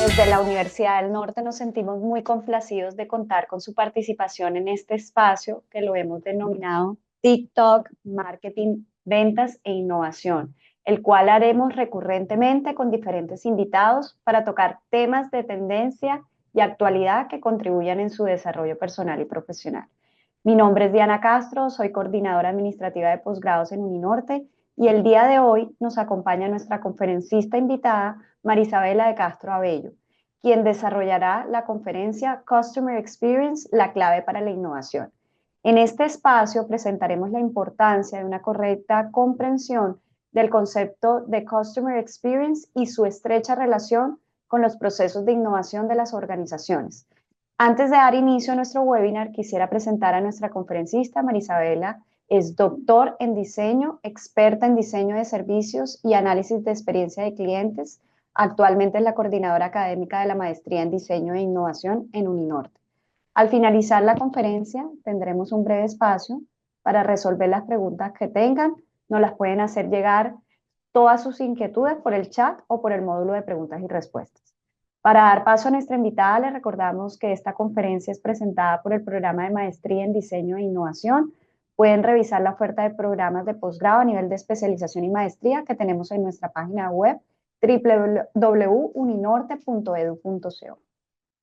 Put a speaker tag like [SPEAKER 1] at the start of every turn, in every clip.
[SPEAKER 1] Desde la Universidad del Norte nos sentimos muy complacidos de contar con su participación en este espacio que lo hemos denominado TikTok, Marketing, Ventas e Innovación, el cual haremos recurrentemente con diferentes invitados para tocar temas de tendencia y actualidad que contribuyan en su desarrollo personal y profesional. Mi nombre es Diana Castro, soy coordinadora administrativa de posgrados en Uninorte y el día de hoy nos acompaña nuestra conferencista invitada, Marisabela de Castro Abello, quien desarrollará la conferencia Customer Experience, la clave para la innovación. En este espacio presentaremos la importancia de una correcta comprensión del concepto de Customer Experience y su estrecha relación con los procesos de innovación de las organizaciones. Antes de dar inicio a nuestro webinar, quisiera presentar a nuestra conferencista, Marisabela. Es doctor en diseño, experta en diseño de servicios y análisis de experiencia de clientes. Actualmente es la coordinadora académica de la maestría en diseño e innovación en Uninorte. Al finalizar la conferencia, tendremos un breve espacio para resolver las preguntas que tengan. Nos las pueden hacer llegar todas sus inquietudes por el chat o por el módulo de preguntas y respuestas. Para dar paso a nuestra invitada, les recordamos que esta conferencia es presentada por el programa de maestría en diseño e innovación. Pueden revisar la oferta de programas de posgrado a nivel de especialización y maestría que tenemos en nuestra página web www.uninorte.edu.co.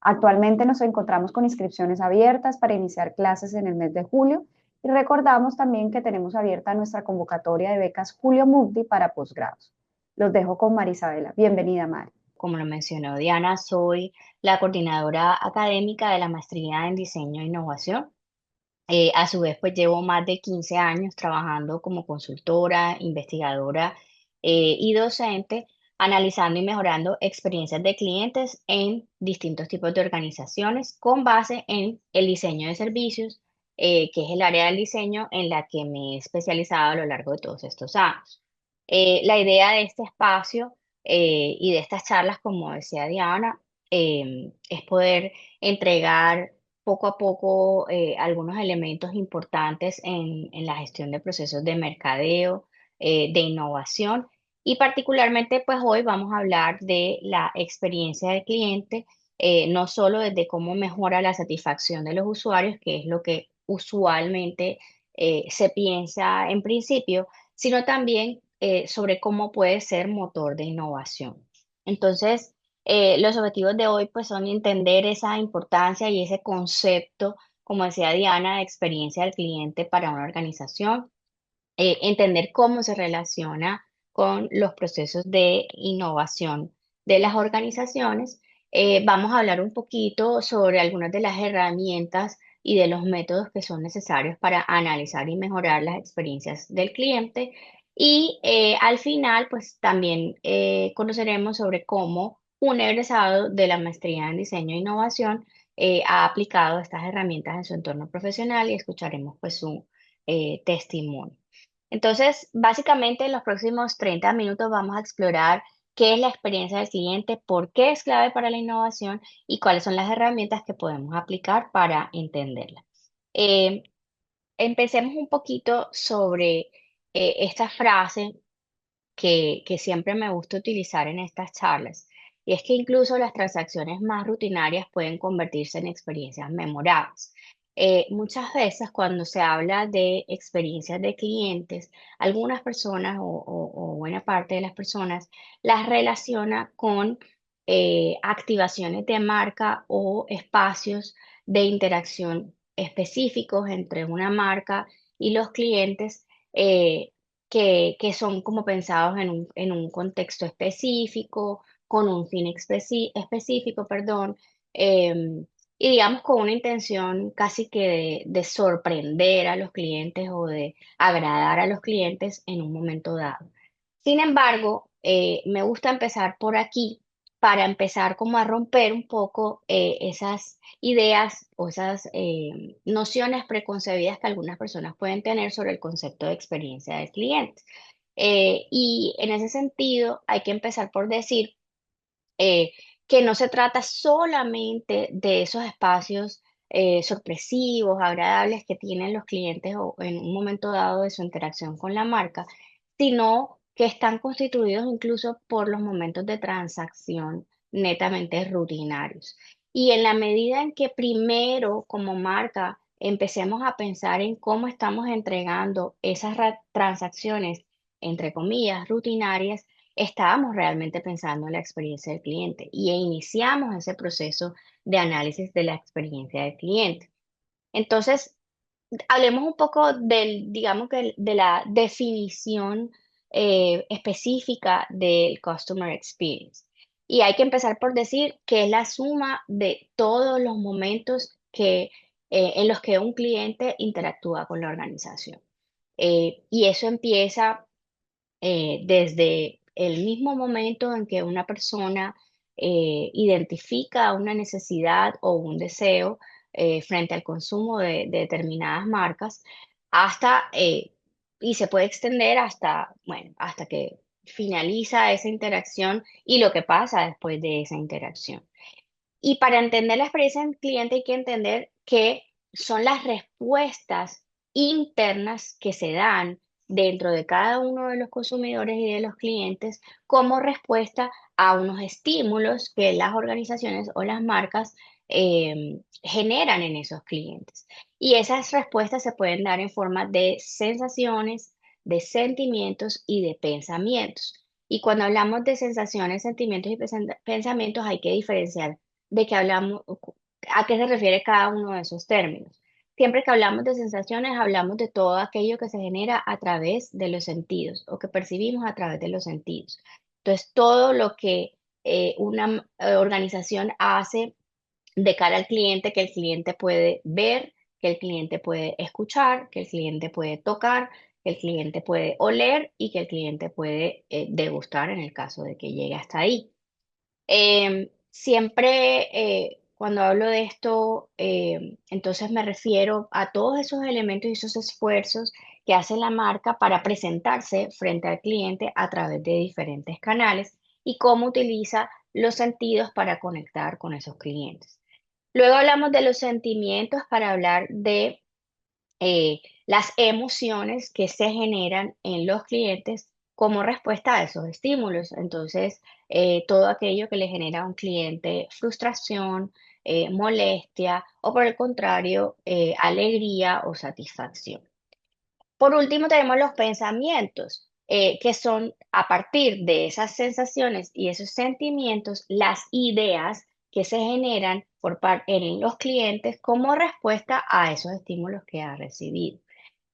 [SPEAKER 1] Actualmente nos encontramos con inscripciones abiertas para iniciar clases en el mes de julio y recordamos también que tenemos abierta nuestra convocatoria de becas Julio Multi para posgrados. Los dejo con Marisabela. Bienvenida, Mari.
[SPEAKER 2] Como lo mencionó Diana, soy la coordinadora académica de la maestría en diseño e innovación. A su vez, pues llevo más de 15 años trabajando como consultora, investigadora y docente, analizando y mejorando experiencias de clientes en distintos tipos de organizaciones con base en el diseño de servicios, que es el área del diseño en la que me he especializado a lo largo de todos estos años. La idea de este espacio y de estas charlas, como decía Diana, es poder entregar poco a poco algunos elementos importantes en la gestión de procesos de mercadeo, de innovación y particularmente pues hoy vamos a hablar de la experiencia del cliente, no solo desde cómo mejora la satisfacción de los usuarios, que es lo que usualmente se piensa en principio, sino también sobre cómo puede ser motor de innovación. Entonces, los objetivos de hoy pues son entender esa importancia y ese concepto, como decía Diana, de experiencia del cliente para una organización, entender cómo se relaciona con los procesos de innovación de las organizaciones. Vamos a hablar un poquito sobre algunas de las herramientas y de los métodos que son necesarios para analizar y mejorar las experiencias del cliente. Y al final, pues también conoceremos sobre cómo un egresado de la maestría en diseño e innovación ha aplicado estas herramientas en su entorno profesional y escucharemos pues su testimonio. Entonces, básicamente en los próximos 30 minutos vamos a explorar qué es la experiencia del cliente, por qué es clave para la innovación y cuáles son las herramientas que podemos aplicar para entenderla. Eh, Empecemos un poquito sobre esta frase que siempre me gusta utilizar en estas charlas, y es que incluso las transacciones más rutinarias pueden convertirse en experiencias memorables. Muchas veces cuando se habla de experiencias de clientes, algunas personas o buena parte de las personas las relaciona con activaciones de marca o espacios de interacción específicos entre una marca y los clientes. Que son como pensados en un contexto específico, con un fin específico, perdón, y digamos con una intención casi que de sorprender a los clientes o de agradar a los clientes en un momento dado. Sin embargo, me gusta empezar por aquí para empezar como a romper un poco esas ideas o esas nociones preconcebidas que algunas personas pueden tener sobre el concepto de experiencia del cliente. Y en ese sentido, hay que empezar por decir eh, que no se trata solamente de esos espacios sorpresivos, agradables que tienen los clientes o en un momento dado de su interacción con la marca, sino que están constituidos incluso por los momentos de transacción netamente rutinarios. Y en la medida en que primero como marca empecemos a pensar en cómo estamos entregando esas transacciones, entre comillas, rutinarias, estábamos realmente pensando en la experiencia del cliente y iniciamos ese proceso de análisis de la experiencia del cliente. Entonces, hablemos un poco del, digamos que de la definición específica del Customer Experience. Y hay que empezar por decir que es la suma de todos los momentos en los que un cliente interactúa con la organización. Y eso empieza desde el mismo momento en que una persona identifica una necesidad o un deseo frente al consumo de determinadas marcas, hasta, y se puede extender hasta, bueno, hasta que finaliza esa interacción y lo que pasa después de esa interacción. Y para entender la experiencia del cliente hay que entender que son las respuestas internas que se dan dentro de cada uno de los consumidores y de los clientes como respuesta a unos estímulos que las organizaciones o las marcas generan en esos clientes. Y esas respuestas se pueden dar en forma de sensaciones, de sentimientos y de pensamientos. Y cuando hablamos de sensaciones, sentimientos y pensamientos hay que diferenciar de qué hablamos, a qué se refiere cada uno de esos términos. Siempre que hablamos de sensaciones, hablamos de todo aquello que se genera a través de los sentidos o que percibimos a través de los sentidos. Entonces, todo lo que una organización hace de cara al cliente, que el cliente puede ver, que el cliente puede escuchar, que el cliente puede tocar, que el cliente puede oler y que el cliente puede degustar en el caso de que llegue hasta ahí. Siempre cuando hablo de esto, entonces me refiero a todos esos elementos y esos esfuerzos que hace la marca para presentarse frente al cliente a través de diferentes canales y cómo utiliza los sentidos para conectar con esos clientes. Luego hablamos de los sentimientos para hablar de las emociones que se generan en los clientes como respuesta a esos estímulos. Entonces, todo aquello que le genera a un cliente frustración, molestia o por el contrario, alegría o satisfacción. Por último, tenemos los pensamientos, que son a partir de esas sensaciones y esos sentimientos, las ideas que se generan en los clientes como respuesta a esos estímulos que ha recibido.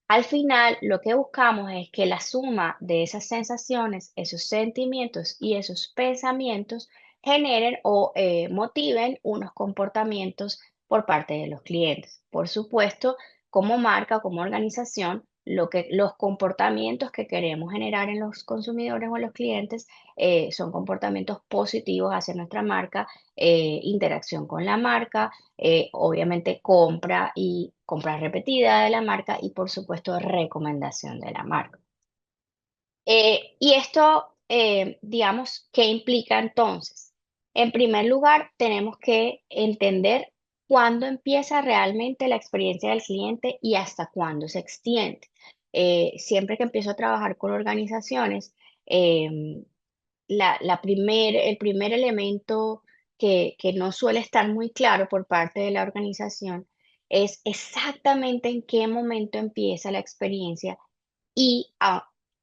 [SPEAKER 2] Al final, lo que buscamos es que la suma de esas sensaciones, esos sentimientos y esos pensamientos generen o motiven unos comportamientos por parte de los clientes. Por supuesto, como marca, como organización, los comportamientos que queremos generar en los consumidores o en los clientes son comportamientos positivos hacia nuestra marca, interacción con la marca, obviamente compra repetida de la marca y por supuesto recomendación de la marca. Y esto, digamos, ¿qué implica entonces? En primer lugar, tenemos que entender cuándo empieza realmente la experiencia del cliente y hasta cuándo se extiende. Siempre que empiezo a trabajar con organizaciones, em, el primer elemento que no suele estar muy claro por parte de la organización es exactamente en qué momento empieza la experiencia y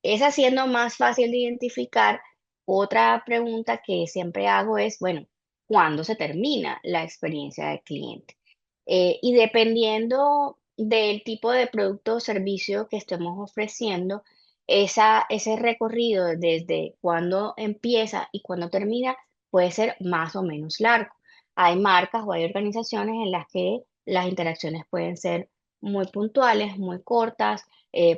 [SPEAKER 2] es haciendo más fácil de identificar. Otra pregunta que siempre hago es, bueno, ¿cuándo se termina la experiencia del cliente? Y dependiendo del tipo de producto o servicio que estemos ofreciendo, ese recorrido desde cuándo empieza y cuándo termina puede ser más o menos largo. Hay marcas o hay organizaciones en las que las interacciones pueden ser muy puntuales, muy cortas,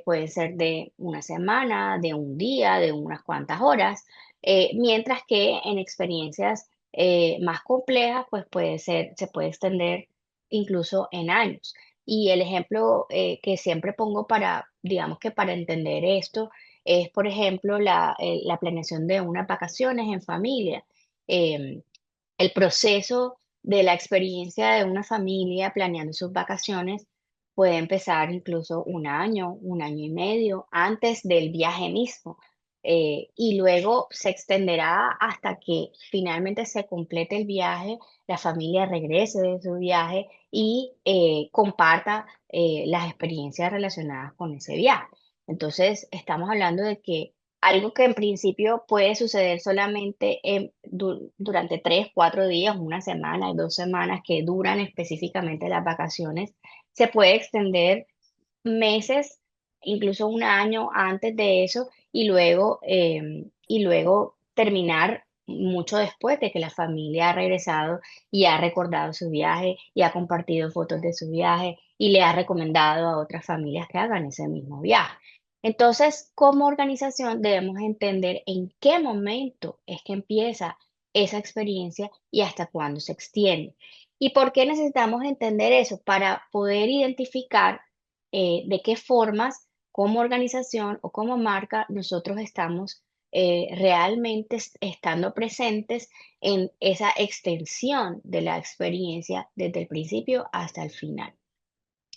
[SPEAKER 2] pueden ser de una semana, de un día, de unas cuantas horas, mientras que en experiencias más complejas, pues se puede extender incluso en años. Y el ejemplo que siempre pongo para, digamos que para entender esto, es, por ejemplo, la planeación de unas vacaciones en familia. Em, el proceso de la experiencia de una familia planeando sus vacaciones puede empezar incluso un año y medio antes del viaje mismo. y luego se extenderá hasta que finalmente se complete el viaje, la familia regrese de su viaje y comparta las experiencias relacionadas con ese viaje. Entonces, estamos hablando de que algo que en principio puede suceder solamente durante 3, 4 días, una semana, 2 semanas que duran específicamente las vacaciones, se puede extender meses, incluso un año antes de eso, y luego terminar mucho después de que la familia ha regresado y ha recordado su viaje y ha compartido fotos de su viaje y le ha recomendado a otras familias que hagan ese mismo viaje. Entonces, como organización debemos entender en qué momento es que empieza esa experiencia y hasta cuándo se extiende. ¿Y por qué necesitamos entender eso? Para poder identificar de qué formas como organización o como marca nosotros estamos realmente estando presentes en esa extensión de la experiencia desde el principio hasta el final.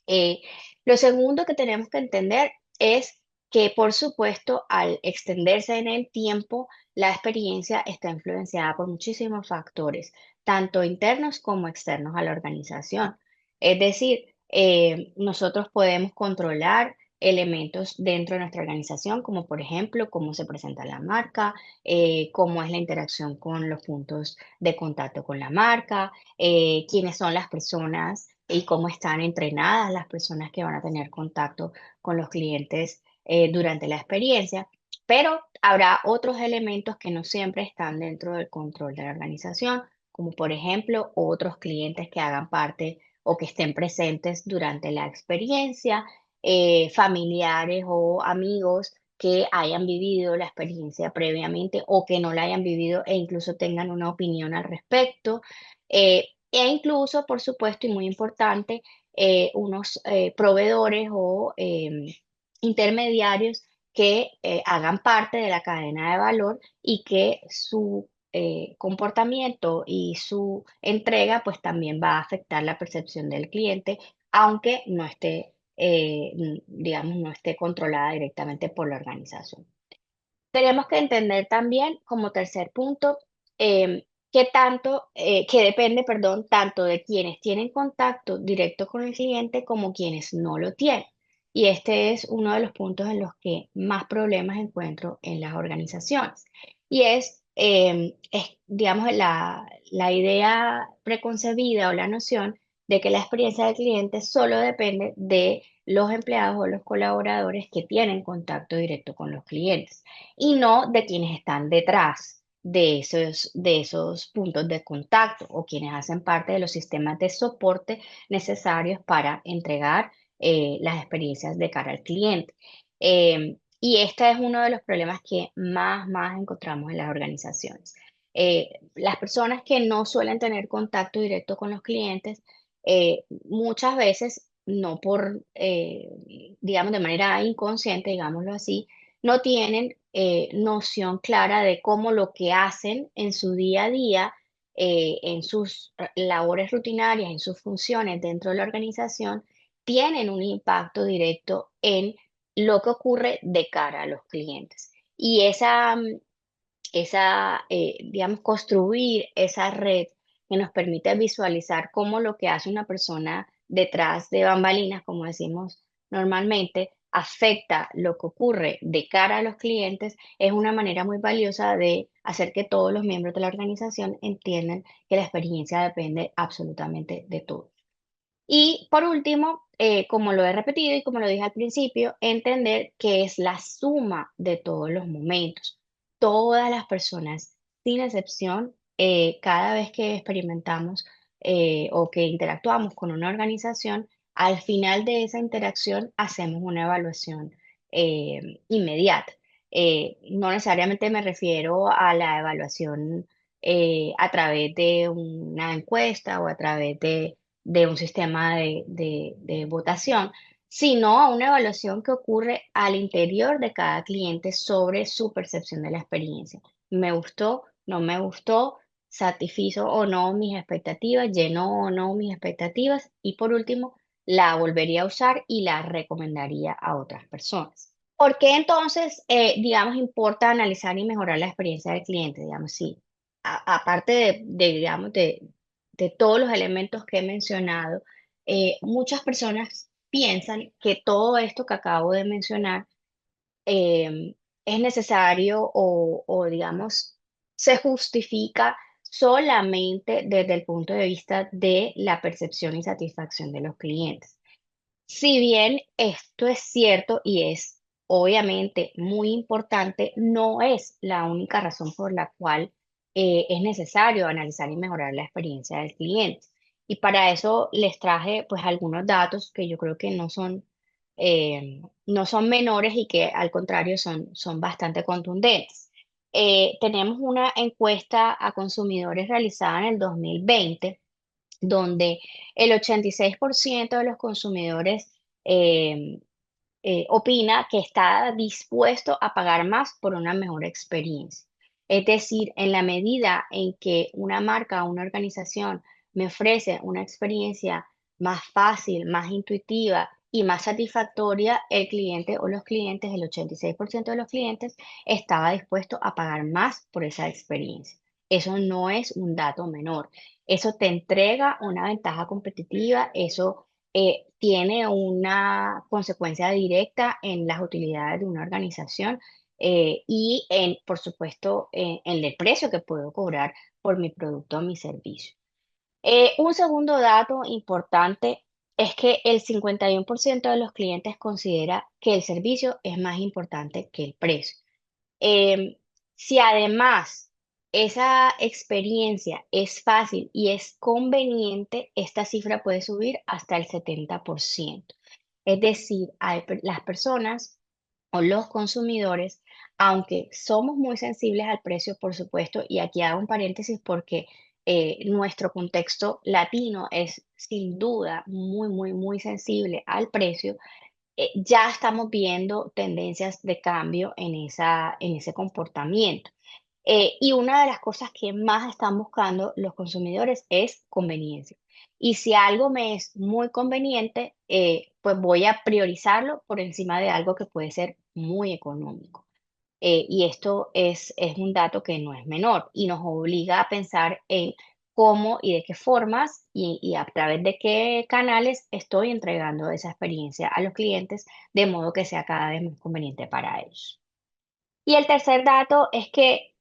[SPEAKER 2] Eh, lo segundo que tenemos que entender es que, por supuesto, al extenderse en el tiempo, la experiencia está influenciada por muchísimos factores, tanto internos como externos a la organización. Es decir, nosotros podemos controlar elementos dentro de nuestra organización, como por ejemplo cómo se presenta la marca, cómo es la interacción con los puntos de contacto con la marca, quiénes son las personas y cómo están entrenadas las personas que van a tener contacto con los clientes durante la experiencia, pero habrá otros elementos que no siempre están dentro del control de la organización, como por ejemplo otros clientes que hagan parte o que estén presentes durante la experiencia, familiares o amigos que hayan vivido la experiencia previamente o que no la hayan vivido e incluso tengan una opinión al respecto. E incluso, por supuesto, y muy importante, unos proveedores o intermediarios que hagan parte de la cadena de valor y que su comportamiento y su entrega pues también va a afectar la percepción del cliente, aunque no esté, digamos, no esté controlada directamente por la organización. Tenemos que entender también, como tercer punto, que depende, perdón, tanto de quienes tienen contacto directo con el cliente como quienes no lo tienen. Y este es uno de los puntos en los que más problemas encuentro en las organizaciones. Y digamos, la idea preconcebida o la noción de que la experiencia del cliente solo depende de los empleados o los colaboradores que tienen contacto directo con los clientes y no de quienes están detrás de esos puntos de contacto o quienes hacen parte de los sistemas de soporte necesarios para entregar las experiencias de cara al cliente. Y este es uno de los problemas que más encontramos en las organizaciones. Las personas que no suelen tener contacto directo con los clientes, muchas veces, no por, digamos, de manera inconsciente, digámoslo así, no tienen noción clara de cómo lo que hacen en su día a día, en sus labores rutinarias, en sus funciones dentro de la organización, tienen un impacto directo en lo que ocurre de cara a los clientes. Y digamos, construir esa red que nos permite visualizar cómo lo que hace una persona detrás de bambalinas, como decimos normalmente, afecta lo que ocurre de cara a los clientes, es una manera muy valiosa de hacer que todos los miembros de la organización entiendan que la experiencia depende absolutamente de todo. Y por último, como lo he repetido y como lo dije al principio, entender que es la suma de todos los momentos. Todas las personas, sin excepción, cada vez que experimentamos o que interactuamos con una organización, al final de esa interacción hacemos una evaluación inmediata. No necesariamente me refiero a la evaluación a través de una encuesta o a través de un sistema de votación, sino a una evaluación que ocurre al interior de cada cliente sobre su percepción de la experiencia. ¿Me gustó? ¿No me gustó? ¿Satisfizo o no mis expectativas? ¿Llenó o no mis expectativas? Y por último, la volvería a usar y la recomendaría a otras personas. ¿Por qué entonces, digamos, importa analizar y mejorar la experiencia del cliente? Digamos, sí, aparte digamos, de todos los elementos que he mencionado, muchas personas piensan que todo esto que acabo de mencionar eh, es necesario digamos, se justifica solamente desde el punto de vista de la percepción y satisfacción de los clientes. Si bien esto es cierto y es obviamente muy importante, no es la única razón por la cual es necesario analizar y mejorar la experiencia del cliente. Y para eso les traje pues algunos datos que yo creo que no son menores y que al contrario son bastante contundentes. Tenemos una encuesta a consumidores realizada en el 2020 donde el 86% de los consumidores eh, opina que está dispuesto a pagar más por una mejor experiencia. Es decir, en la medida en que una marca o una organización me ofrece una experiencia más fácil, más intuitiva y más satisfactoria, el cliente o los clientes, el 86% de los clientes, estaba dispuesto a pagar más por esa experiencia. Eso no es un dato menor. Eso te entrega una ventaja competitiva, eso tiene una consecuencia directa en las utilidades de una organización y por supuesto, en el precio que puedo cobrar por mi producto o mi servicio. Un segundo dato importante es que el 51% de los clientes considera que el servicio es más importante que el precio. Em, si además esa experiencia es fácil y es conveniente, esta cifra puede subir hasta el 70%. Es decir, las personas o los consumidores, aunque somos muy sensibles al precio, por supuesto, y aquí hago un paréntesis porque nuestro contexto latino es sin duda muy, muy, muy sensible al precio, ya estamos viendo tendencias de cambio en ese comportamiento. Y una de las cosas que más están buscando los consumidores es conveniencia. Y si algo me es muy conveniente, pues voy a priorizarlo por encima de algo que puede ser muy económico. Y esto es un dato que no es menor y nos obliga a pensar en cómo y de qué formas y a través de qué canales estoy entregando esa experiencia a los clientes de modo que sea cada vez más conveniente para ellos. Y el tercer dato es que,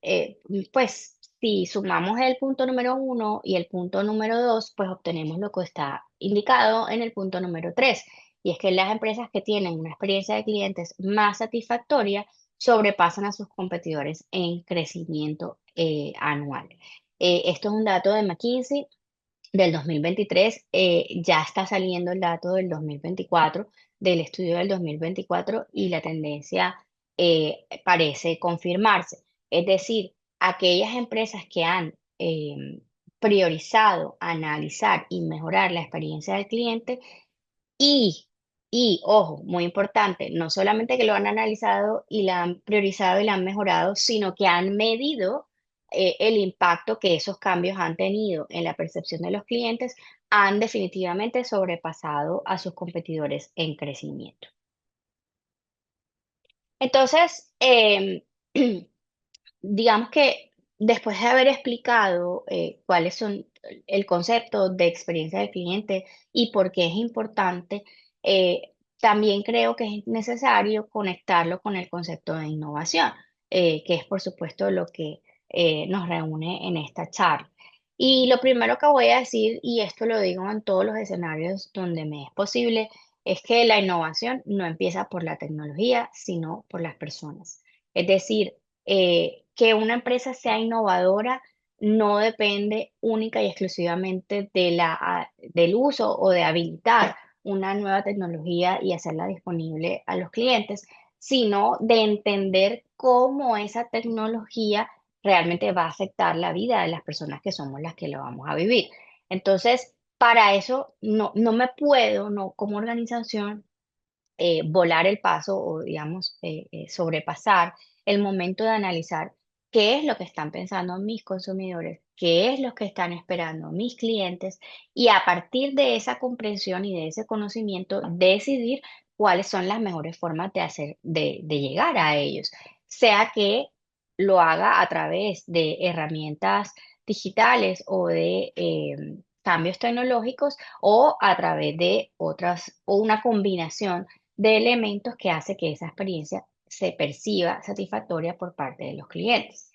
[SPEAKER 2] pues, si sumamos el punto número uno y el punto número dos, pues obtenemos lo que está indicado en el punto número tres. Y es que las empresas que tienen una experiencia de clientes más satisfactoria sobrepasan a sus competidores en crecimiento anual. Esto es un dato de McKinsey del 2023, ya está saliendo el dato del 2024, del estudio del 2024 y la tendencia parece confirmarse. Es decir, aquellas empresas que han priorizado analizar y mejorar la experiencia del cliente y, ojo, muy importante, no solamente que lo han analizado y la han priorizado y la han mejorado, sino que han medido el impacto que esos cambios han tenido en la percepción de los clientes, han definitivamente sobrepasado a sus competidores en crecimiento. Entonces, digamos que después de haber explicado cuáles son el concepto de experiencia del cliente y por qué es importante, también creo que es necesario conectarlo con el concepto de innovación, que es por supuesto lo que nos reúne en esta charla. Y lo primero que voy a decir, y esto lo digo en todos los escenarios donde me es posible, es que la innovación no empieza por la tecnología, sino por las personas. Es decir, que una empresa sea innovadora no depende única y exclusivamente del uso o de habilitar una nueva tecnología y hacerla disponible a los clientes, sino de entender cómo esa tecnología realmente va a afectar la vida de las personas que somos las que lo vamos a vivir. Entonces, para eso no me puedo, no como organización, volar el paso o, digamos, sobrepasar el momento de analizar qué es lo que están pensando mis consumidores, qué es lo que están esperando mis clientes y a partir de esa comprensión y de ese conocimiento decidir cuáles son las mejores formas de llegar a ellos, sea que lo haga a través de herramientas digitales o de cambios tecnológicos o a través de otras o una combinación de elementos que hace que esa experiencia se perciba satisfactoria por parte de los clientes.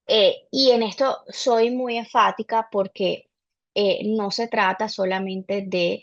[SPEAKER 2] Y en esto soy muy enfática porque no se trata solamente de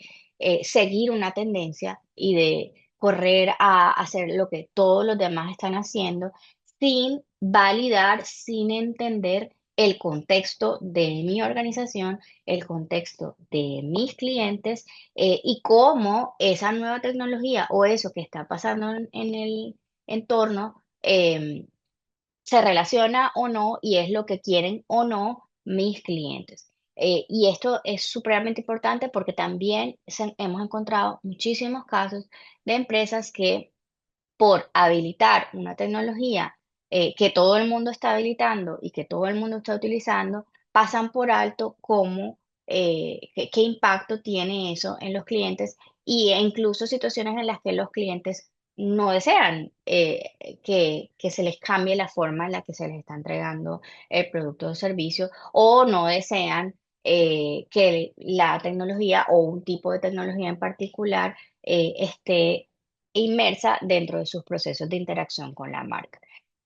[SPEAKER 2] seguir una tendencia y de correr a hacer lo que todos los demás están haciendo sin validar, sin entender el contexto de mi organización, el contexto de mis clientes y cómo esa nueva tecnología o eso que está pasando en el entorno se relaciona o no y es lo que quieren o no mis clientes. Y esto es supremamente importante porque también hemos encontrado muchísimos casos de empresas que por habilitar una tecnología que todo el mundo está habilitando y que todo el mundo está utilizando, pasan por alto cómo, qué impacto tiene eso en los clientes e incluso situaciones en las que los clientes no desean que se les cambie la forma en la que se les está entregando el producto o servicio o no desean que la tecnología o un tipo de tecnología en particular esté inmersa dentro de sus procesos de interacción con la marca.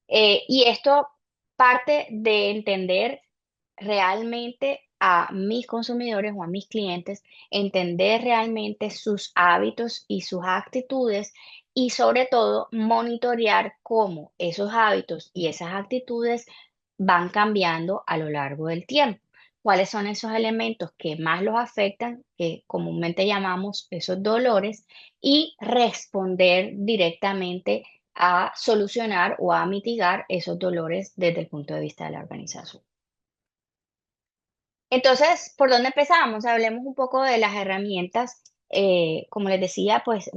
[SPEAKER 2] Y esto parte de entender realmente a mis consumidores o a mis clientes, entender realmente sus hábitos y sus actitudes y sobre todo monitorear cómo esos hábitos y esas actitudes van cambiando a lo largo del tiempo. ¿Cuáles son esos elementos que más los afectan, que comúnmente llamamos esos dolores, y responder directamente a solucionar o a mitigar esos dolores desde el punto de vista de la organización? Entonces, ¿por dónde empezamos? Hablemos un poco de las herramientas. Como les decía, pues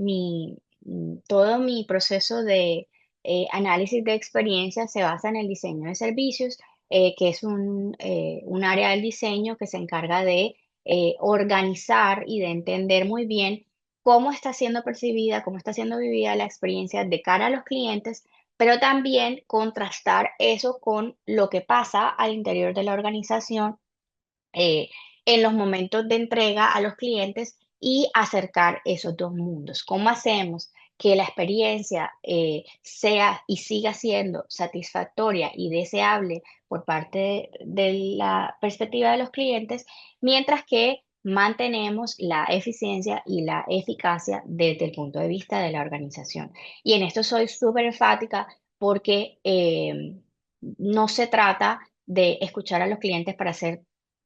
[SPEAKER 2] todo mi proceso de análisis de experiencia se basa en el diseño de servicios, que es un área del diseño que se encarga de organizar y de entender muy bien cómo está siendo percibida, cómo está siendo vivida la experiencia de cara a los clientes, pero también contrastar eso con lo que pasa al interior de la organización eh, en los momentos de entrega a los clientes y acercar esos dos mundos. ¿Cómo hacemos que la experiencia sea y siga siendo satisfactoria y deseable por parte de la perspectiva de los clientes, mientras que mantenemos la eficiencia y la eficacia desde el punto de vista de la organización? Y en esto soy súper enfática porque no se trata de escuchar a los clientes para hacer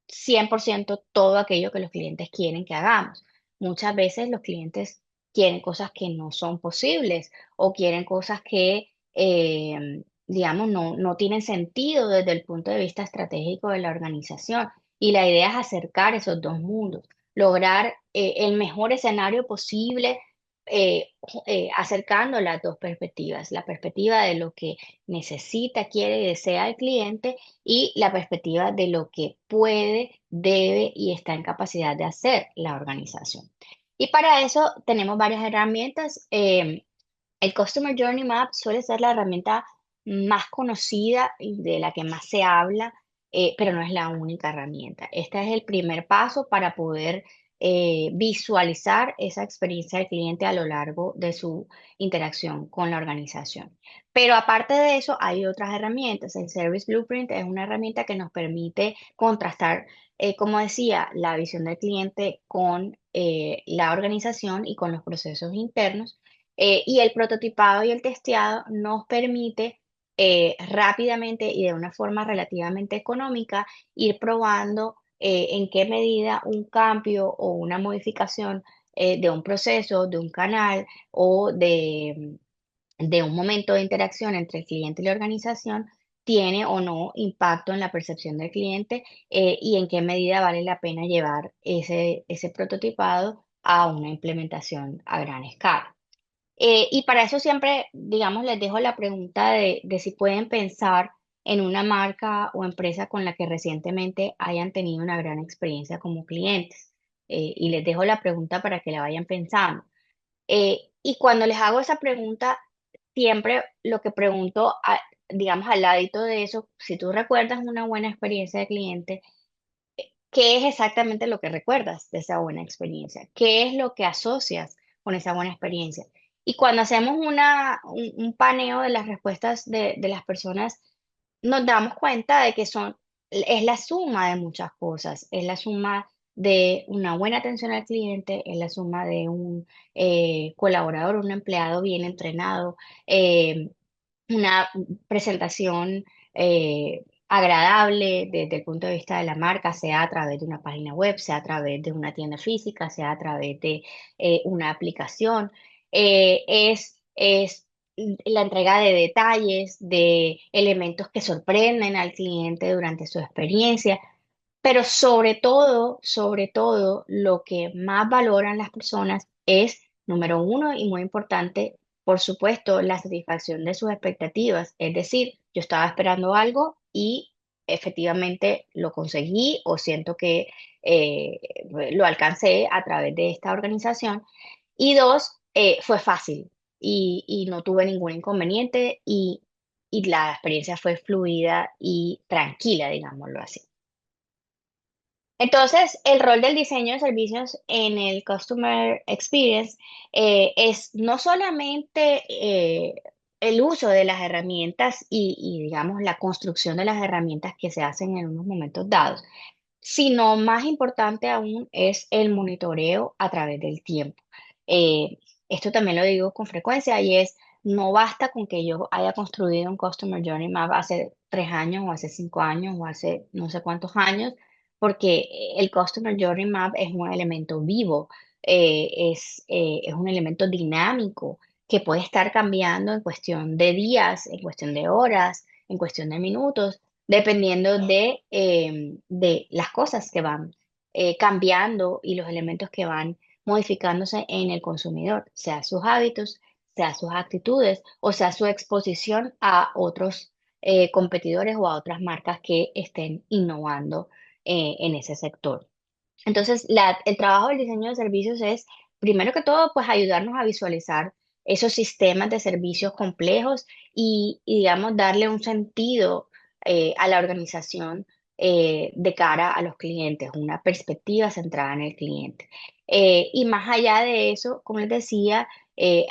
[SPEAKER 2] 100% todo aquello que los clientes quieren que hagamos. Muchas veces los clientes quieren cosas que no son posibles o quieren cosas que, digamos, no tienen sentido desde el punto de vista estratégico de la organización. Y la idea es acercar esos dos mundos, lograr el mejor escenario posible, acercando las dos perspectivas, la perspectiva de lo que necesita, quiere y desea el cliente y la perspectiva de lo que puede, debe y está en capacidad de hacer la organización. Y para eso tenemos varias herramientas. El Customer Journey Map suele ser la herramienta más conocida y de la que más se habla, pero no es la única herramienta. Este es el primer paso para poder visualizar esa experiencia del cliente a lo largo de su interacción con la organización. Pero aparte de eso, hay otras herramientas. El Service Blueprint es una herramienta que nos permite contrastar, como decía, la visión del cliente con la organización y con los procesos internos. Y el prototipado y el testeado nos permite rápidamente y de una forma relativamente económica ir probando en qué medida un cambio o una modificación de un proceso, de un canal o de un momento de interacción entre el cliente y la organización tiene o no impacto en la percepción del cliente y en qué medida vale la pena llevar ese prototipado a una implementación a gran escala. Y para eso siempre, digamos, les dejo la pregunta de si pueden pensar en una marca o empresa con la que recientemente hayan tenido una gran experiencia como clientes. Y les dejo la pregunta para que la vayan pensando. Y cuando les hago esa pregunta, siempre lo que pregunto, digamos, al ladito de eso, si tú recuerdas una buena experiencia de cliente, ¿qué es exactamente lo que recuerdas de esa buena experiencia? ¿Qué es lo que asocias con esa buena experiencia? Y cuando hacemos un paneo de las respuestas de las personas, nos damos cuenta de que es la suma de muchas cosas, es la suma de una buena atención al cliente, es la suma de un colaborador, un empleado bien entrenado, eh, una presentación agradable desde el punto de vista de la marca, sea a través de una página web, sea a través de una tienda física, sea a través de una aplicación. Es la entrega de detalles, de elementos que sorprenden al cliente durante su experiencia, pero sobre todo, lo que más valoran las personas es, número uno y muy importante, por supuesto, la satisfacción de sus expectativas. Es decir, yo estaba esperando algo y efectivamente lo conseguí o siento que eh, lo alcancé a través de esta organización. Y dos, fue fácil y no tuve ningún inconveniente y la experiencia fue fluida y tranquila, digámoslo así. Entonces, el rol del diseño de servicios en el Customer Experience es no solamente el uso de las herramientas digamos, la construcción de las herramientas que se hacen en unos momentos dados, sino más importante aún es el monitoreo a través del tiempo. Esto también lo digo con frecuencia y es, no basta con que yo haya construido un Customer Journey Map hace 3 años o hace 5 años o hace no sé cuántos años, porque el Customer Journey Map es un elemento vivo, es un elemento dinámico que puede estar cambiando en cuestión de días, en cuestión de horas, en cuestión de minutos dependiendo de las cosas que van cambiando y los elementos que van modificándose en el consumidor, sea sus hábitos, sea sus actitudes o sea su exposición a otros competidores o a otras marcas que estén innovando en ese sector. Entonces, el trabajo del diseño de servicios es, primero que todo, pues ayudarnos a visualizar esos sistemas de servicios complejos digamos, darle un sentido a la organización de cara a los clientes, una perspectiva centrada en el cliente. Y más allá de eso, como les decía,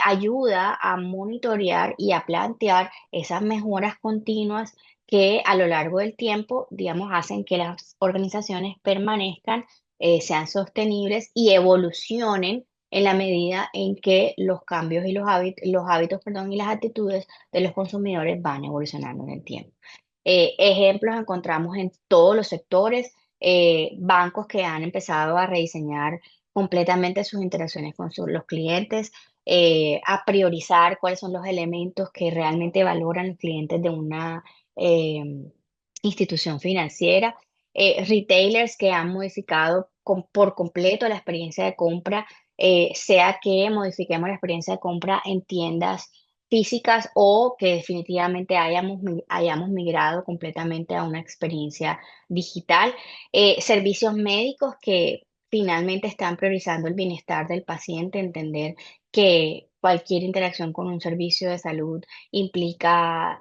[SPEAKER 2] ayuda a monitorear y a plantear esas mejoras continuas que a lo largo del tiempo, digamos, hacen que las organizaciones permanezcan sean sostenibles y evolucionen en la medida en que los cambios y los hábitos, perdón, y las actitudes de los consumidores van evolucionando en el tiempo. Ejemplos encontramos en todos los sectores, bancos que han empezado a rediseñar completamente sus interacciones con los clientes, a priorizar cuáles son los elementos que realmente valoran los clientes de una eh, institución financiera, retailers que han modificado por completo la experiencia de compra, sea que modifiquemos la experiencia de compra en tiendas físicas o que definitivamente hayamos migrado completamente a una experiencia digital. Servicios médicos que finalmente están priorizando el bienestar del paciente, entender que cualquier interacción con un servicio de salud implica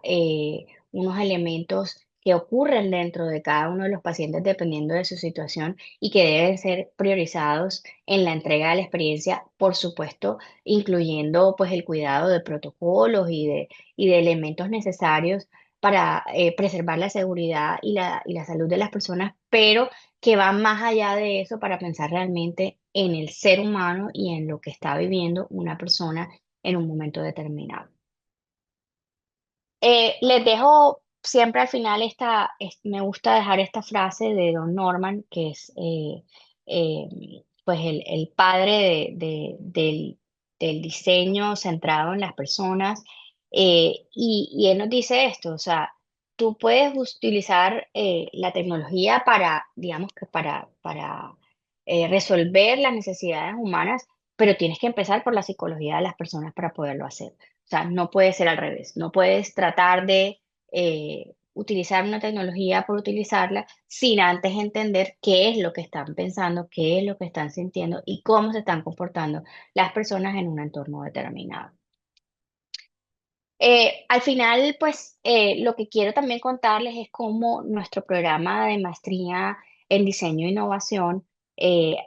[SPEAKER 2] unos elementos que ocurren dentro de cada uno de los pacientes dependiendo de su situación y que deben ser priorizados en la entrega de la experiencia, por supuesto, incluyendo pues el cuidado de protocolos y de elementos necesarios para preservar la seguridad y la salud de las personas, pero que van más allá de eso para pensar realmente en el ser humano y en lo que está viviendo una persona en un momento determinado. Les dejo siempre al final me gusta dejar esta frase de Don Norman, que es eh, pues el padre del diseño centrado en las personas. Y él nos dice esto, o sea, tú puedes utilizar la tecnología para, digamos que para resolver las necesidades humanas, pero tienes que empezar por la psicología de las personas para poderlo hacer. O sea, no puede ser al revés. No puedes tratar de utilizar una tecnología por utilizarla sin antes entender qué es lo que están pensando, qué es lo que están sintiendo y cómo se están comportando las personas en un entorno determinado. Al final, pues lo que quiero también contarles es cómo nuestro programa de maestría en diseño e innovación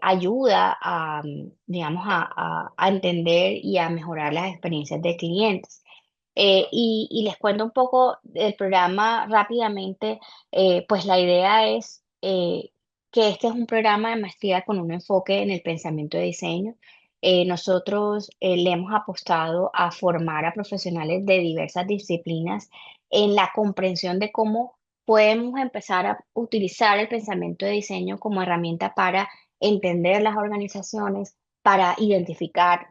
[SPEAKER 2] ayuda a, digamos, a entender y a mejorar las experiencias de clientes. Y les cuento un poco del programa rápidamente. Pues la idea es que este es un programa de maestría con un enfoque en el pensamiento de diseño. Nosotros le hemos apostado a formar a profesionales de diversas disciplinas en la comprensión de cómo podemos empezar a utilizar el pensamiento de diseño como herramienta para entender las organizaciones, para identificar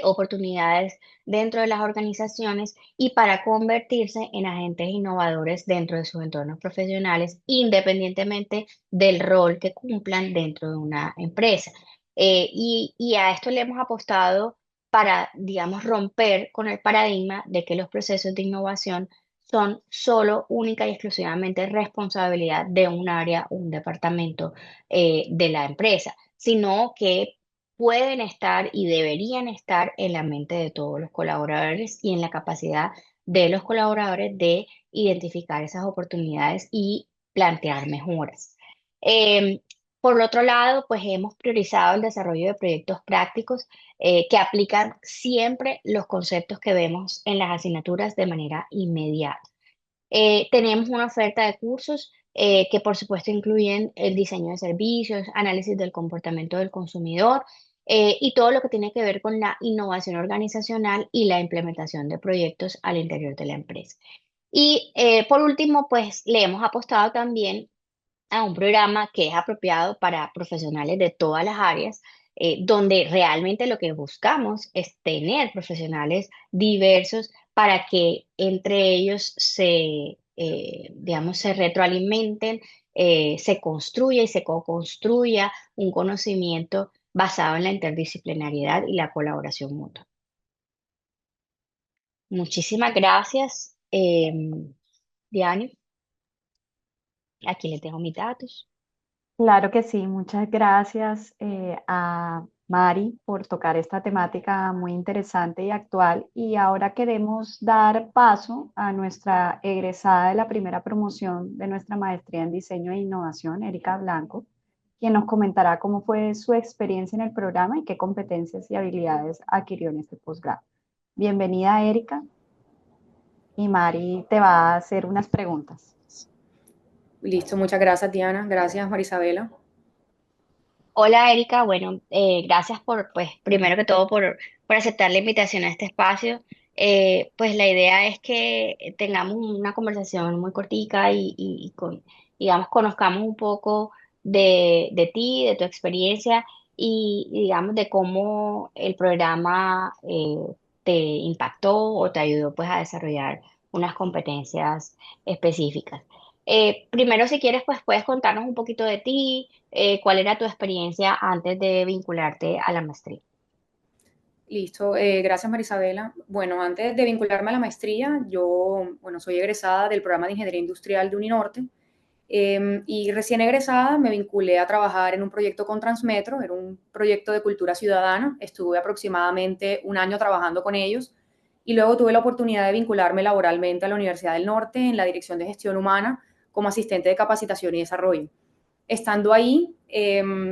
[SPEAKER 2] oportunidades dentro de las organizaciones y para convertirse en agentes innovadores dentro de sus entornos profesionales, independientemente del rol que cumplan dentro de una empresa. Y a esto le hemos apostado para, digamos, romper con el paradigma de que los procesos de innovación son solo, única y exclusivamente responsabilidad de un área, un departamento de la empresa, sino que pueden estar y deberían estar en la mente de todos los colaboradores y en la capacidad de los colaboradores de identificar esas oportunidades y plantear mejoras. Em, por el otro lado, pues hemos priorizado el desarrollo de proyectos prácticos que aplican siempre los conceptos que vemos en las asignaturas de manera inmediata. Tenemos una oferta de cursos que por supuesto incluyen el diseño de servicios, análisis del comportamiento del consumidor y todo lo que tiene que ver con la innovación organizacional y la implementación de proyectos al interior de la empresa. Y por último, pues le hemos apostado también a un programa que es apropiado para profesionales de todas las áreas, donde realmente lo que buscamos es tener profesionales diversos para que entre ellos digamos, se retroalimenten, se construya y se co-construya un conocimiento basado en la interdisciplinariedad y la colaboración mutua. Muchísimas gracias, Diane. Aquí les dejo mis datos.
[SPEAKER 1] Claro que sí, muchas gracias a Mari por tocar esta temática muy interesante y actual. Y ahora queremos dar paso a nuestra egresada de la primera promoción de nuestra maestría en diseño e innovación, Erika Blanco, quien nos comentará cómo fue su experiencia en el programa y qué competencias y habilidades adquirió en este posgrado. Bienvenida, Erika, y Mari te va a hacer unas preguntas.
[SPEAKER 3] Listo, muchas gracias, Diana. Gracias, Marisabela.
[SPEAKER 2] Hola Erika, bueno, gracias por, pues, primero que todo por aceptar la invitación a este espacio. Pues la idea es que tengamos una conversación muy cortica digamos, conozcamos un poco de ti, de tu experiencia y, digamos, de cómo el programa te impactó o te ayudó, pues, a desarrollar unas competencias específicas. Primero, si quieres, pues, puedes contarnos un poquito de ti, ¿cuál era tu experiencia antes de vincularte a la maestría?
[SPEAKER 3] Listo, gracias, Marisabela. Bueno, antes de vincularme a la maestría, yo, bueno, soy egresada del programa de Ingeniería Industrial de Uninorte y recién egresada me vinculé a trabajar en un proyecto con Transmetro, era un proyecto de cultura ciudadana. Estuve aproximadamente un año trabajando con ellos y luego tuve la oportunidad de vincularme laboralmente a la Universidad del Norte en la Dirección de Gestión Humana como asistente de capacitación y desarrollo. Estando ahí,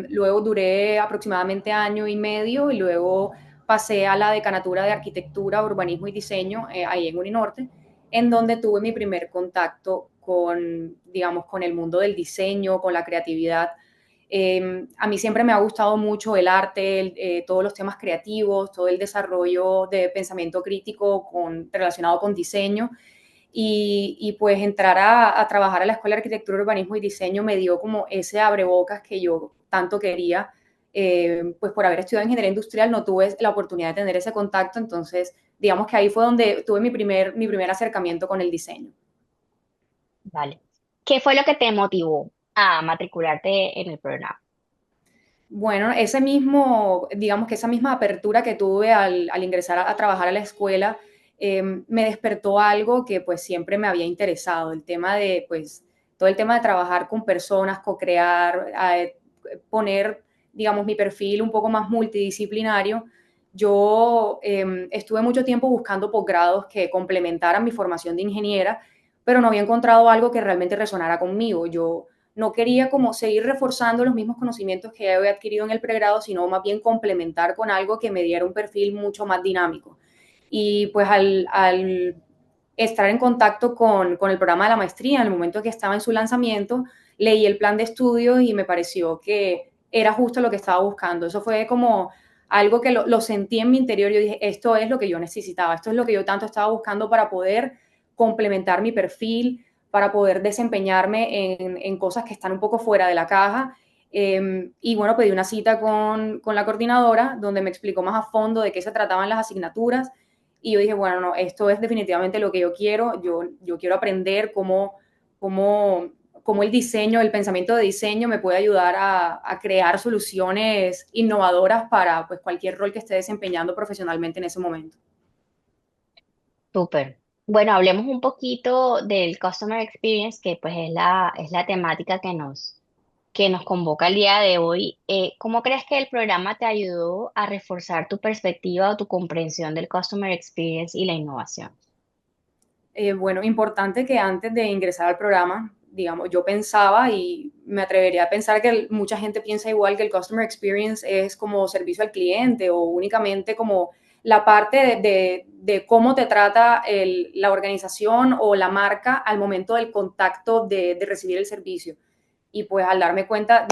[SPEAKER 3] luego duré aproximadamente año y medio y luego pasé a la decanatura de arquitectura, urbanismo y diseño ahí en Uninorte, en donde tuve mi primer contacto con, digamos, con el mundo del diseño, con la creatividad. A mí siempre me ha gustado mucho el arte, todos los temas creativos, todo el desarrollo de pensamiento crítico relacionado con diseño y pues entrar a trabajar a la Escuela de Arquitectura, Urbanismo y Diseño me dio como ese abrebocas que yo tanto quería. Pues por haber estudiado ingeniería industrial no tuve la oportunidad de tener ese contacto, entonces digamos que ahí fue donde tuve mi primer acercamiento con el diseño.
[SPEAKER 2] Vale. ¿Qué fue lo que te motivó a matricularte en el programa?
[SPEAKER 3] Bueno, digamos que esa misma apertura que tuve al ingresar a trabajar a la escuela, me despertó algo que pues siempre me había interesado, el tema de pues todo el tema de trabajar con personas, co-crear, poner, digamos, mi perfil un poco más multidisciplinario. Yo estuve mucho tiempo buscando posgrados que complementaran mi formación de ingeniera, pero no había encontrado algo que realmente resonara conmigo. Yo no quería como seguir reforzando los mismos conocimientos que ya había adquirido en el pregrado, sino más bien complementar con algo que me diera un perfil mucho más dinámico. Y pues al estar en contacto con el programa de la maestría, en el momento que estaba en su lanzamiento, leí el plan de estudios y me pareció que era justo lo que estaba buscando. Eso fue como algo que lo sentí en mi interior. Yo dije, esto es lo que yo necesitaba, esto es lo que yo tanto estaba buscando para poder complementar mi perfil, para poder desempeñarme en cosas que están un poco fuera de la caja. Y bueno, pedí una cita con la coordinadora donde me explicó más a fondo de qué se trataban las asignaturas y yo dije, bueno, no, esto es definitivamente lo que yo quiero. Yo quiero aprender cómo el diseño, el pensamiento de diseño me puede ayudar a crear soluciones innovadoras para pues, cualquier rol que esté desempeñando profesionalmente en ese momento.
[SPEAKER 2] Súper. Bueno, hablemos un poquito del Customer Experience, que pues es la temática que nos convoca el día de hoy. ¿Cómo crees que el programa te ayudó a reforzar tu perspectiva o tu comprensión del Customer Experience y la innovación?
[SPEAKER 3] Bueno, importante que antes de ingresar al programa, digamos, yo pensaba y me atrevería a pensar que mucha gente piensa igual que el Customer Experience es como servicio al cliente o únicamente como la parte de cómo te trata la organización o la marca al momento del contacto de recibir el servicio. Y pues al darme cuenta,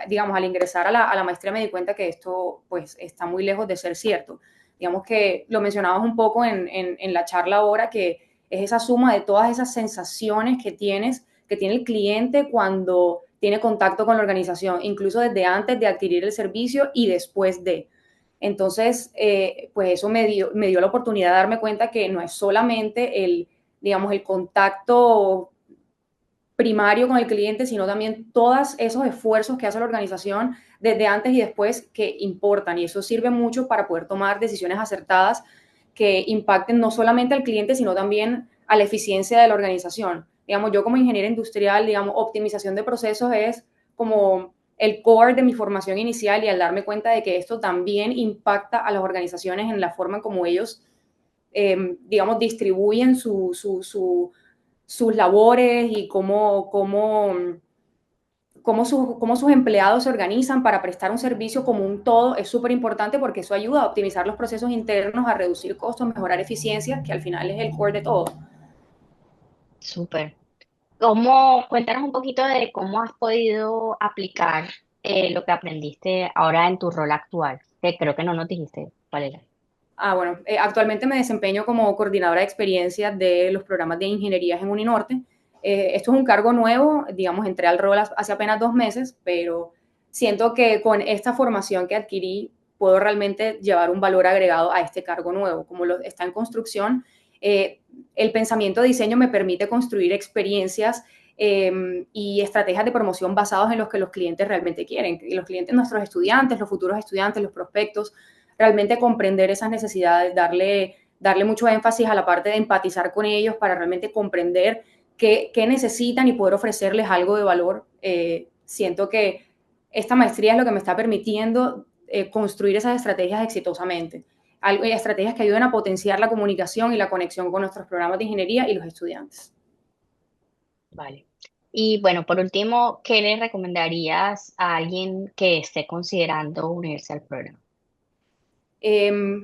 [SPEAKER 3] digamos, al ingresar a la maestría me di cuenta que esto pues está muy lejos de ser cierto. Digamos que lo mencionabas un poco en la charla ahora, que es esa suma de todas esas sensaciones que tiene el cliente cuando tiene contacto con la organización, incluso desde antes de adquirir el servicio y después de. Entonces, pues eso me dio la oportunidad de darme cuenta que no es solamente digamos, el contacto primario con el cliente, sino también todos esos esfuerzos que hace la organización desde antes y después que importan. Y eso sirve mucho para poder tomar decisiones acertadas que impacten no solamente al cliente, sino también a la eficiencia de la organización. Digamos, yo como ingeniera industrial, digamos, optimización de procesos es como el core de mi formación inicial y al darme cuenta de que esto también impacta a las organizaciones en la forma como ellos, digamos, distribuyen sus labores y cómo sus empleados se organizan para prestar un servicio como un todo es súper importante porque eso ayuda a optimizar los procesos internos, a reducir costos, mejorar eficiencia, que al final es el core de todo.
[SPEAKER 2] Súper. Cuéntanos un poquito de cómo has podido aplicar lo que aprendiste ahora en tu rol actual, que creo que no nos dijiste cuál era.
[SPEAKER 3] Bueno, actualmente me desempeño como coordinadora de experiencias de los programas de ingenierías en Uninorte. Esto es un cargo nuevo, digamos, entré al rol hace apenas 2 meses, pero siento que con esta formación que adquirí puedo realmente llevar un valor agregado a este cargo nuevo. Como está en construcción, el pensamiento de diseño me permite construir experiencias y estrategias de promoción basados en los que los clientes realmente quieren. Y los clientes, nuestros estudiantes, los futuros estudiantes, los prospectos, realmente comprender esas necesidades, darle mucho énfasis a la parte de empatizar con ellos para realmente comprender qué necesitan y poder ofrecerles algo de valor. Siento que esta maestría es lo que me está permitiendo construir esas estrategias exitosamente. Estrategias que ayuden a potenciar la comunicación y la conexión con nuestros programas de ingeniería y los estudiantes.
[SPEAKER 2] Vale. Y bueno, por último, ¿qué le recomendarías a alguien que esté considerando unirse al programa?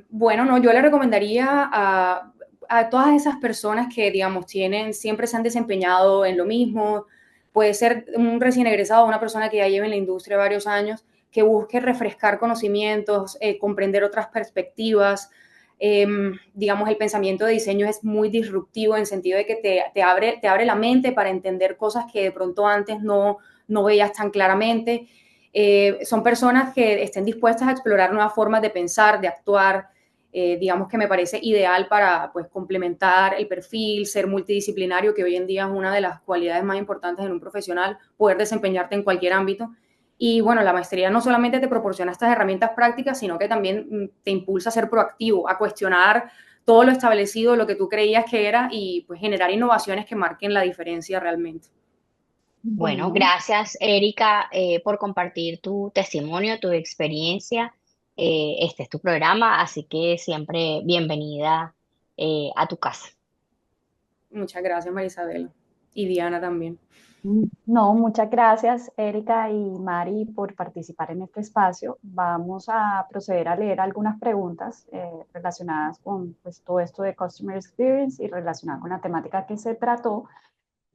[SPEAKER 3] Bueno, no, yo le recomendaría a todas esas personas que, digamos, siempre se han desempeñado en lo mismo, puede ser un recién egresado, una persona que ya lleva en la industria varios años, que busque refrescar conocimientos, comprender otras perspectivas. Digamos, el pensamiento de diseño es muy disruptivo en el sentido de que te abre la mente para entender cosas que de pronto antes no veías tan claramente. Son personas que estén dispuestas a explorar nuevas formas de pensar, de actuar, digamos que me parece ideal para pues, complementar el perfil, ser multidisciplinario, que hoy en día es una de las cualidades más importantes en un profesional, poder desempeñarte en cualquier ámbito. Y bueno, la maestría no solamente te proporciona estas herramientas prácticas, sino que también te impulsa a ser proactivo, a cuestionar todo lo establecido, lo que tú creías que era y pues generar innovaciones que marquen la diferencia realmente.
[SPEAKER 2] Bueno,
[SPEAKER 1] Bueno,
[SPEAKER 2] gracias, Erika, por compartir tu testimonio, tu experiencia. Este es tu programa, así que siempre bienvenida, a tu casa.
[SPEAKER 3] Muchas gracias, Marisabel. Y Diana también.
[SPEAKER 1] no, muchas gracias, Erika y Mari, por participar en este espacio. Vamos a proceder a leer algunas preguntas relacionadas con pues, todo esto de Customer Experience y relacionadas con la temática que se trató.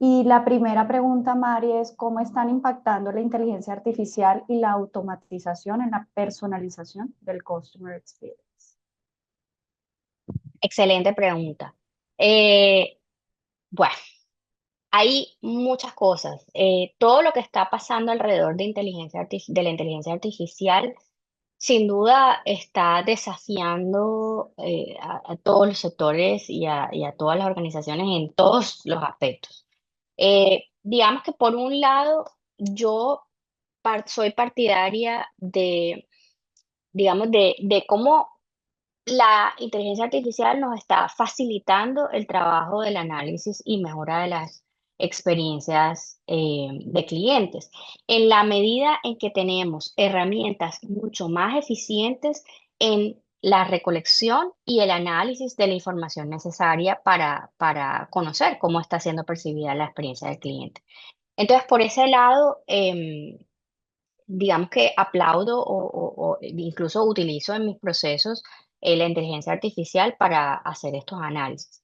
[SPEAKER 1] Y la primera pregunta, Mari, es ¿cómo están impactando la inteligencia artificial y la automatización en la personalización del Customer Experience?
[SPEAKER 2] Excelente pregunta. Eh, bueno, hay muchas cosas. Todo lo que está pasando alrededor de de la inteligencia artificial, sin duda está desafiando a todos los sectores y a todas las organizaciones en todos los aspectos. Digamos que por un lado, yo soy partidaria digamos, de cómo la inteligencia artificial nos está facilitando el trabajo del análisis y mejora de las experiencias de clientes. En la medida en que tenemos herramientas mucho más eficientes en la recolección y el análisis de la información necesaria para conocer cómo está siendo percibida la experiencia del cliente. Entonces, por ese lado, digamos que aplaudo o incluso utilizo en mis procesos la inteligencia artificial para hacer estos análisis.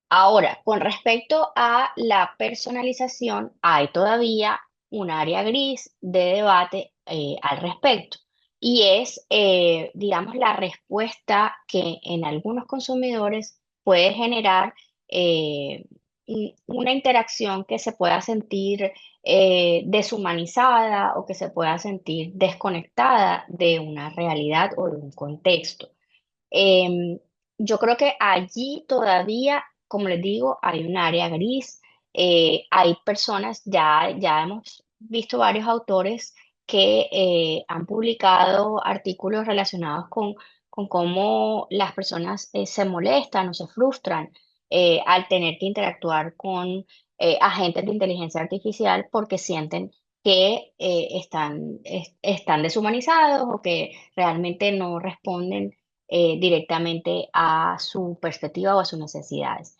[SPEAKER 2] Ahora, con respecto a la personalización, hay todavía un área gris de debate al respecto. Y es, digamos, la respuesta que en algunos consumidores puede generar una interacción que se pueda sentir deshumanizada o que se pueda sentir desconectada de una realidad o de un contexto. Em, yo creo que allí todavía, como les digo, hay un área gris. Hay personas, ya hemos visto varios autores que han publicado artículos relacionados con cómo las personas se molestan o se frustran al tener que interactuar con agentes de inteligencia artificial porque sienten que están deshumanizados o que realmente no responden directamente a su perspectiva o a sus necesidades.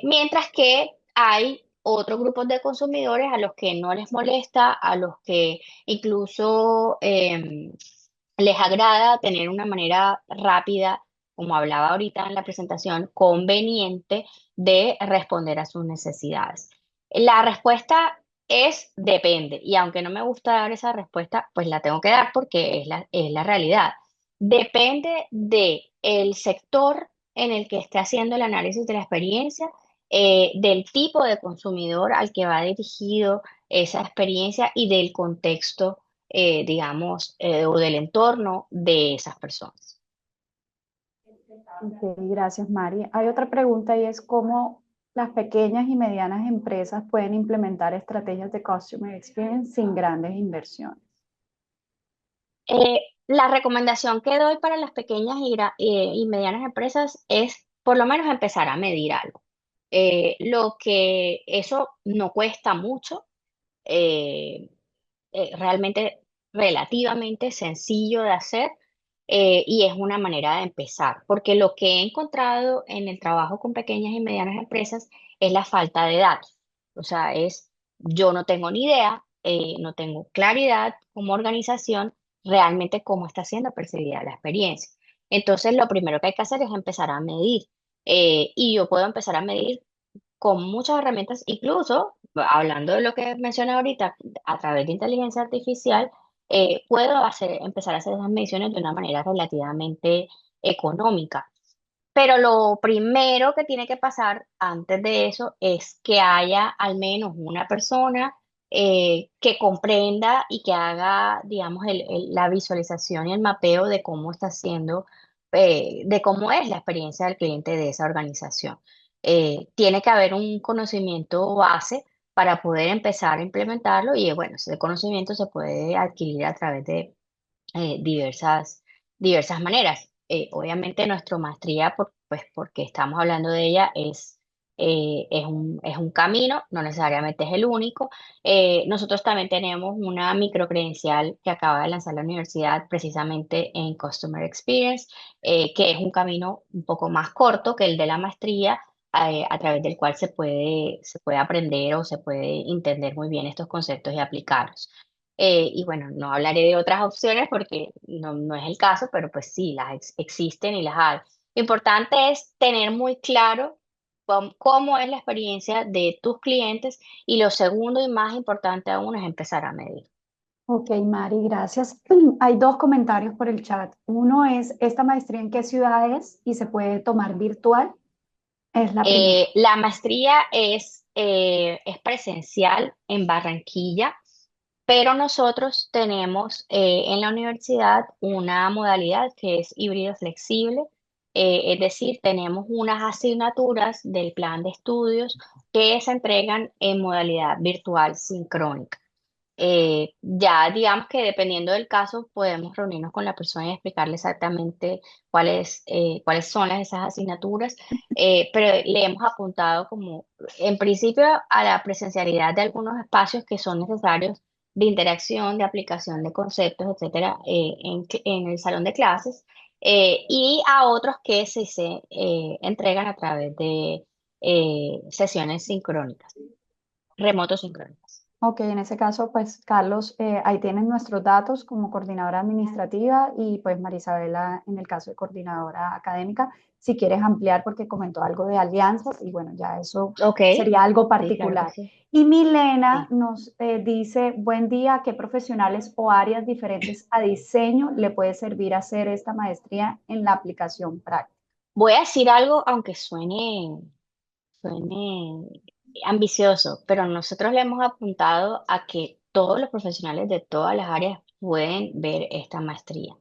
[SPEAKER 2] Mientras que hay otros grupos de consumidores a los que no les molesta, a los que incluso les agrada tener una manera rápida, como hablaba ahorita en la presentación, conveniente de responder a sus necesidades. La respuesta es depende, y aunque no me gusta dar esa respuesta, pues la tengo que dar porque es la realidad. Depende de el sector en el que esté haciendo el análisis de la experiencia, del tipo de consumidor al que va dirigido esa experiencia y del contexto, digamos, o del entorno de esas personas.
[SPEAKER 1] Ok, gracias, Mari. Hay otra pregunta y es cómo las pequeñas y medianas empresas pueden implementar estrategias de Customer Experience sin grandes inversiones.
[SPEAKER 2] La recomendación que doy para las pequeñas y medianas empresas es por lo menos empezar a medir algo. Lo que eso no cuesta mucho, eh, realmente relativamente sencillo de hacer, y es una manera de empezar, porque lo que he encontrado en el trabajo con pequeñas y medianas empresas es la falta de datos. O sea, yo no tengo ni idea, no tengo claridad como organización realmente cómo está siendo percibida la experiencia. Entonces, lo primero que hay que hacer es empezar a medir. Y yo puedo empezar a medir con muchas herramientas, incluso hablando de lo que mencioné ahorita, a través de inteligencia artificial, puedo empezar a hacer esas mediciones de una manera relativamente económica. Pero lo primero que tiene que pasar antes de eso es que haya al menos una persona que comprenda y que haga, digamos, la visualización y el mapeo de cómo está siendo, de cómo es la experiencia del cliente de esa organización. Tiene que haber un conocimiento base para poder empezar a implementarlo y bueno, ese conocimiento se puede adquirir a través de diversas maneras. Obviamente nuestra maestría pues porque estamos hablando de ella, es un camino, no necesariamente es el único. Nosotros también tenemos una microcredencial que acaba de lanzar la universidad precisamente en Customer Experience, que es un camino un poco más corto que el de la maestría, a través del cual se puede aprender o se puede entender muy bien estos conceptos y aplicarlos. Y bueno, no hablaré de otras opciones porque no es el caso, pero pues sí, existen y las hay. Lo importante es tener muy claro cómo es la experiencia de tus clientes, y lo segundo y más importante aún es empezar a medir.
[SPEAKER 1] Ok, Mari, gracias. Hay dos comentarios por el chat. Uno es, ¿esta maestría en qué ciudad es y se puede tomar virtual? Es la primera.
[SPEAKER 2] La maestría es presencial en Barranquilla, pero nosotros tenemos en la universidad una modalidad que es híbrido flexible, es decir, tenemos unas asignaturas del plan de estudios que se entregan en modalidad virtual sincrónica. Ya digamos que dependiendo del caso podemos reunirnos con la persona y explicarle exactamente cuáles son esas asignaturas, pero le hemos apuntado como en principio a la presencialidad de algunos espacios que son necesarios de interacción, de aplicación de conceptos, etcétera, en el salón de clases, y a otros que se entregan a través de sesiones sincrónicas, remotos sincrónicas.
[SPEAKER 1] Ok, en ese caso, pues Carlos, ahí tienen nuestros datos como coordinadora administrativa y pues Marisabela en el caso de coordinadora académica, si quieres ampliar porque comentó algo de alianzas y bueno, ya eso
[SPEAKER 2] Ok,
[SPEAKER 1] sería algo
[SPEAKER 2] sí, claro que
[SPEAKER 1] particular.
[SPEAKER 2] sí.
[SPEAKER 1] Y Milena
[SPEAKER 2] Sí.
[SPEAKER 1] nos dice, buen día, ¿qué profesionales o áreas diferentes a diseño le puede servir hacer esta maestría en la aplicación práctica?
[SPEAKER 2] Voy a decir algo, aunque suene ambicioso, pero nosotros le hemos apuntado a que todos los profesionales de todas las áreas pueden ver esta maestría.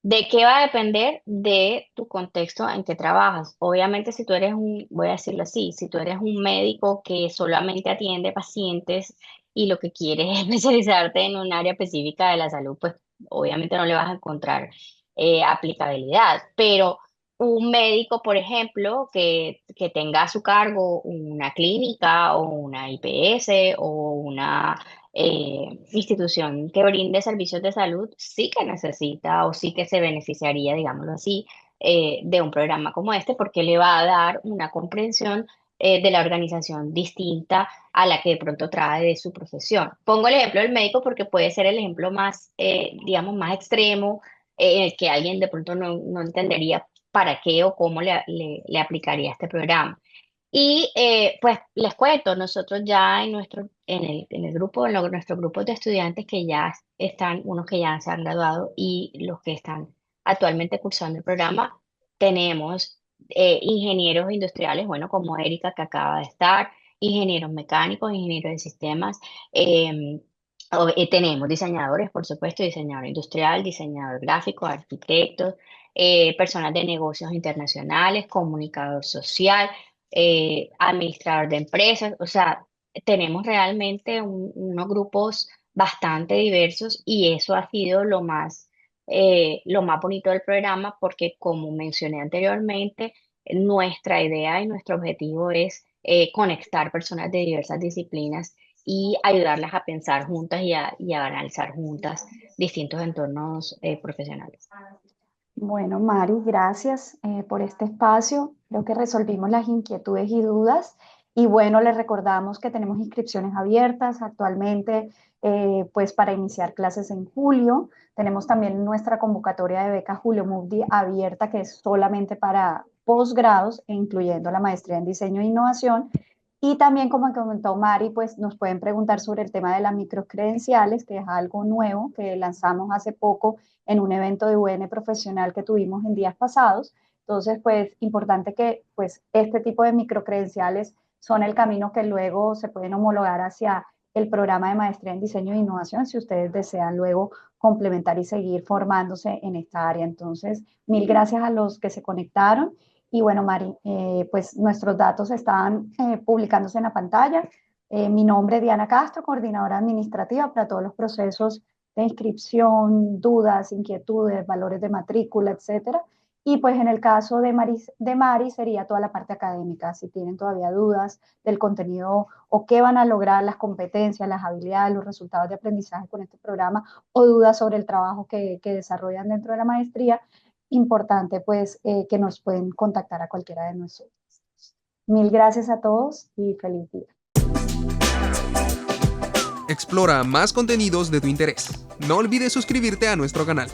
[SPEAKER 2] ¿De qué va a depender? De tu contexto en que trabajas. Obviamente, si tú eres voy a decirlo así, si tú eres un médico que solamente atiende pacientes y lo que quieres es especializarte en un área específica de la salud, pues obviamente no le vas a encontrar aplicabilidad. Pero un médico, por ejemplo, que tenga a su cargo una clínica o una IPS o una institución que brinde servicios de salud, sí que necesita o sí que se beneficiaría, digámoslo así, de un programa como este, porque le va a dar una comprensión de la organización distinta a la que de pronto trae de su profesión. Pongo el ejemplo del médico porque puede ser el ejemplo más, digamos, más extremo, en el que alguien de pronto no entendería para qué o cómo le aplicaría este programa. Y pues les cuento, nosotros ya en el grupo, nuestro grupo de estudiantes que ya están, unos que ya se han graduado y los que están actualmente cursando el programa, tenemos ingenieros industriales, bueno, como Erika que acaba de estar, ingenieros mecánicos, ingenieros de sistemas, tenemos diseñadores, por supuesto, diseñador industrial, diseñador gráfico, arquitectos, personas de negocios internacionales, comunicador social, administrador de empresas, o sea, tenemos realmente unos grupos bastante diversos, y eso ha sido lo más bonito del programa porque, como mencioné anteriormente, nuestra idea y nuestro objetivo es conectar personas de diversas disciplinas y ayudarlas a pensar juntas y a analizar juntas distintos entornos profesionales.
[SPEAKER 1] Bueno, Mari, gracias por este espacio. Creo que resolvimos las inquietudes y dudas. Y bueno, les recordamos que tenemos inscripciones abiertas actualmente, pues para iniciar clases en julio. Tenemos también nuestra convocatoria de beca Julio Moody abierta, que es solamente para posgrados, incluyendo la maestría en diseño e innovación. Y también, como comentó Mari, pues nos pueden preguntar sobre el tema de las microcredenciales, que es algo nuevo que lanzamos hace poco en un evento de UN profesional que tuvimos en días pasados. Entonces, pues importante que pues este tipo de microcredenciales son el camino que luego se pueden homologar hacia el programa de maestría en diseño e innovación si ustedes desean luego complementar y seguir formándose en esta área. Entonces, mil gracias a los que se conectaron. Y bueno, Mari, pues nuestros datos están publicándose en la pantalla. Mi nombre es Diana Castro, coordinadora administrativa para todos los procesos de inscripción, dudas, inquietudes, valores de matrícula, etcétera. Y pues en el caso de Mari sería toda la parte académica, si tienen todavía dudas del contenido o qué van a lograr, las competencias, las habilidades, los resultados de aprendizaje con este programa, o dudas sobre el trabajo que desarrollan dentro de la maestría, importante pues que nos pueden contactar a cualquiera de nosotros. Mil gracias a todos y feliz día.
[SPEAKER 4] Explora más contenidos de tu interés. No olvides suscribirte a nuestro canal.